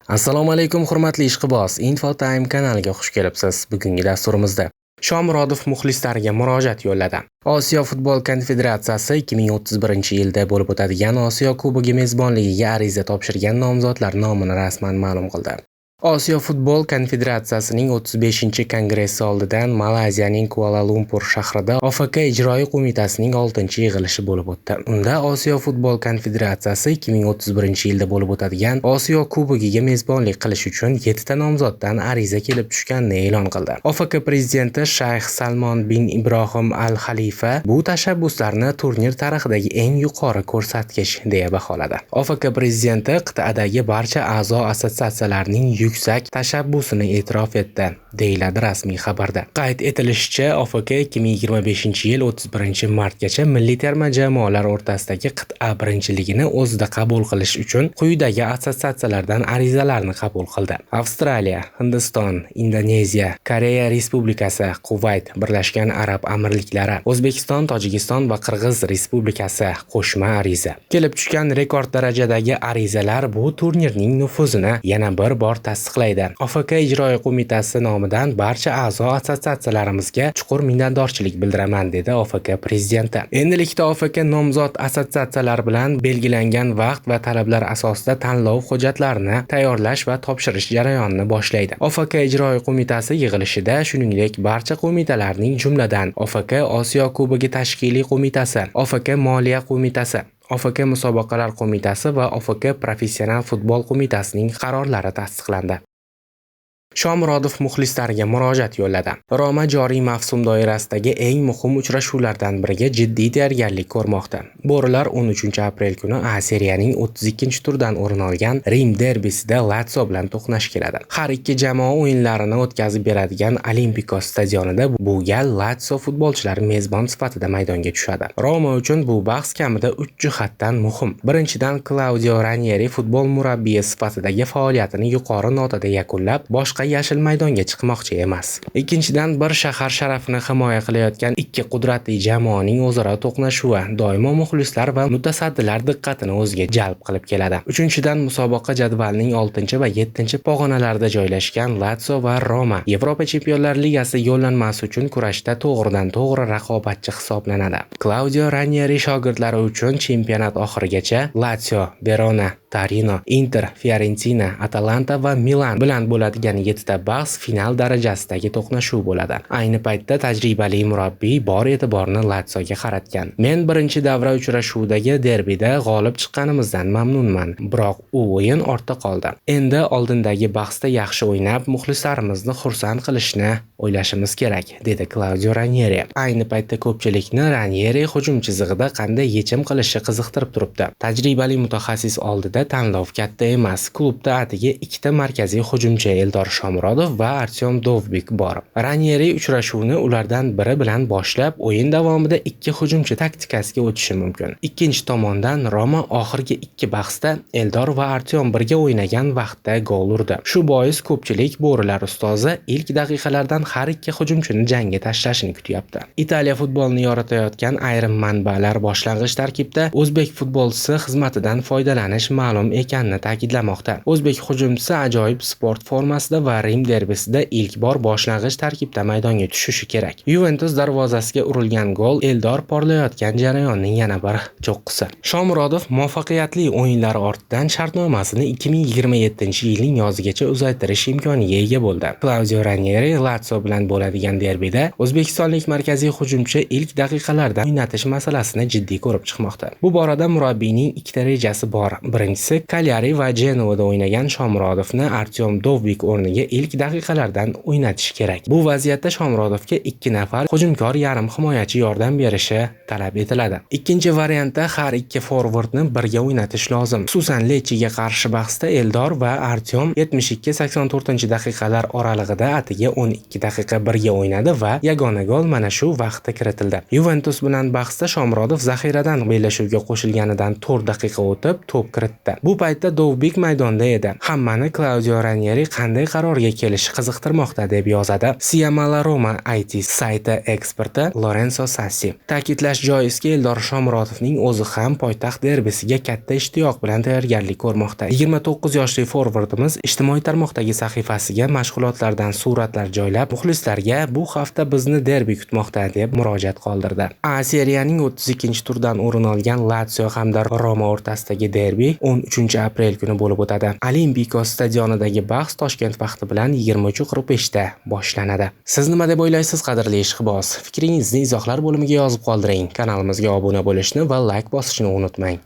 Assalomu alaykum hurmatli ishqiboz. Infotime kanaliga xush kelibsiz. Bugungi dasturimizda Shomurodov muxlislariga murojaat yo'lladi. Osiyo futbol konfederatsiyasi 2031-yilda bo'lib o'tadigan Osiyo Kubogi mezbonligiga ariza topshirgan nomzodlar nomini rasman ma'lum qildi. Osiyo futbol konfederatsiyasining 35-kongressi oldidan Malayziyaning Kuala-Lumpur shahrida OFK ijroiy qo'mitasining 6-yig'ilishi bo'lib o'tdi. Unda Osiyo futbol konfederatsiyasi 2031-yilda bo'lib o'tadigan Osiyo Kubogiga mezbonlik qilish uchun 7 ta nomzoddan ariza kelib tushganini e'lon qildi. OFK prezidenti Shayx Salmon bin Ibrohim Al-Xalifa bu tashabbuslarni turnir tarixidagi eng yuqori ko'rsatkich deya baholadi. OFK prezidenti qit'adagi barcha a'zo assotsiatsiyalarning yuksak tashabbusini e'tirof etdi, deyiladi rasmiy xabarda. Qayd etilishicha, OFK 2025-yil 31-martgacha milliy terma jamoalar o'rtasidagi qit'a birinchiligini o'zida qabul qilish uchun quyidagi assotsiatsiyalardan arizalarni qabul qildi. Avstraliya, Hindiston, Indoneziya, Koreya Respublikasi, Kuvayt, Birlashgan Arab Amirliklari, O'zbekiston, Tojikiston va Qirg'iz Respublikasi qo'shma ariza. Kelib tushgan rekord darajadagi arizalar bu turnirning nufuzini yana bir bor tasdiqlaydi. OFK ijroiy qo'mitasi nomidan barcha a'zo assotsiatsiyalarimizga chuqur minnatdorchilik bildiraman, dedi OFK prezidenti. Endilikda OFK nomzod assotsiatsiyalar bilan belgilangan vaqt va talablar asosida tanlov hujjatlarini tayyorlash va topshirish jarayonini boshlaydi. OFK ijroiy qo'mitasi yig'ilishida shuningdek barcha qo'mitalarning, jumladan OFK Osiyo Kubogi tashkiliy qo'mitasi, OFK Moliya qo'mitasi, OFK Musobaqalar qo'mitasi va OFK Professional futbol qo'mitasining qarorlari tasdiqlandi. Shomurodov muxlislariga murojaat yo'lladi. Roma joriy mavsum doirasidagi eng muhim uchrashuvlardan biriga jiddiy tayyorgarlik ko'rmoqda. Bo'rilar 13-aprel kuni A Seriyaning 32-turdan o'rin olgan Rim derbisida Lazio bilan to'qnash keladi. Har ikki jamoa o'yinlarini o'tkazib beradigan Olimpico stadionida bu gal Lazio futbolchilari mezbon sifatida maydonga tushadi. Roma uchun bu bahs kamida 3 jihatdan muhim. Birinchidan, Claudio Ranieri futbol murabbiyi sifatidagi faoliyatini yuqori notada yakunlab, boshqa yashil maydonga chiqmoqchi emas. Ikkinchidan, bir shahar sharafini himoya qilayotgan ikki qudratli jamoaning o'zaro to'qnashuvi doimo muxlislar va mutasaddilar diqqatini o'ziga jalb qilib keladi. Uchinchidan, musobaqa jadvalining 6 va 7 pog'onalarida joylashgan Lazio va Roma Yevropa Chempionlar Ligasi yo'llanmasi uchun kurashda to'g'ridan-to'g'ri raqobatchi hisoblanadi. Claudio Ranieri shogirdlari uchun chempionat oxirigacha Lazio, Verona, Torino, Inter, Fiorentina, Atalanta va Milan bilan bo'ladigan 7 ta bahs final darajasidagi to'qnashuv bo'ladi. Ayni paytda tajribali murabbiy bor e'tiborni Lazioga qaratgan. Men birinchi davra uchrashuvidagi derbida g'olib chiqqanimizdan mamnunman, biroq u o'yin ortda qoldi. Endi oldindagi bahsda yaxshi o'ynab, muxlislarimizni xursand qilishni o'ylashimiz kerak, dedi Claudio Ranieri. Ayni paytda ko'pchilikni Ranieri hujum chizig'ida qanday yechim qilishi qiziqtirib turibdi. Tajribali mutaxassis oldida tanlov katta emas. Klubda atigi 2 ta markaziy hujumchi Eldor Shomurodov va Artyom Dovbik bor. Ranieri uchrashuvni ulardan biri bilan boshlab, o'yin davomida 2 hujumchi taktikasiga o'tishi mumkin. Ikkinchi tomondan Roma oxirgi 2 bahsda Eldor va Artyom birga o'ynagan vaqtda gol urdi. Shu bois ko'pchilik bo'rilar ustozi ilk daqiqalardan har ikki hujumchini jangga tashlashini kutyapti. Italiya futbolini yoritayotgan ayrim manbalar boshlang'ich tarkibda o'zbek futbolchisi xizmatidan foydalanish ma'lum ekanini ta'kidlamoqda. O'zbek hujumchisi ajoyib sport formasida va Rim derbisida ilk bor boshlang'ich tarkibda maydonga tushishi kerak. Yuventus darvozasiga urilgan gol Eldor porlayotgan jarayonning yana bir cho'qqisi. Shomurodov muvaffaqiyatli o'yinlari ortidan shartnomasini 2027-yilning yozigacha uzaytirish imkoniga ega bo'ldi. Claudio Ranieri Lazio bilan bo'ladigan derbida o'zbekistonlik markaziy hujumchi ilk daqiqalarda o'ynatish masalasini jiddiy ko'rib chiqmoqda. Bu borada murabbiyning ikkita rejasi bor. Birinchisi, Cagliari va Genoada o'ynagan Shomurodovni Artyom Dovbik o'rniga ilk daqiqalardan o'ynatish kerak. Bu vaziyatda Shomurodovga 2 nafar hujumkor yarim himoyachi yordam berishi talab etiladi. Ikkinchi variantda har ikki forvardni birga o'ynatish lozim. Xususan Lecchiga qarshi bahsda Eldor va Artyom 72-84 daqiqalar oralig'ida atiga 12 daqiqa 1 ga o'ynadi va yagona gol mana shu vaqtda kiritildi. Yuventus bilan bahsda Shomurodov zaxiradan bellashuvga qo'shilganidan 4 daqiqa o'tib to'p kiritdi. Bu paytda Dovbik maydonda edi. Hammani Claudio Ranieri qanday qarorga kelishi qiziqtirmoqda deb yozadi Siamala Roma IT sayti eksperti Lorenzo Sassi. Ta'kidlash joizki, Eldor Shomurodovning o'zi ham poytaxt derbisiga katta ishtiyoq bilan tayyorgarlik ko'rmoqda. 29 yoshli forvardimiz ijtimoiy tarmoqdagi sahifasiga mashg'ulotlardan suratlar joylab, muxlislarga bu hafta bizni derbi kutmoqda deb murojaat qoldirdi. A Seriyaning 32-turdan o'rin olgan Lazio hamda Roma o'rtasidagi derbi 13 aprel kuni bo'lib o'tadi. Olimpiko stadionidagi bahs Toshkent vaqti bilan 23:45 da boshlanadi. Siz nima deb o'ylaysiz, qadrli ishqiboz? Fikringizni izohlar bo'limiga yozib qoldiring. Kanalimizga obuna bo'lishni va like bosishni unutmang.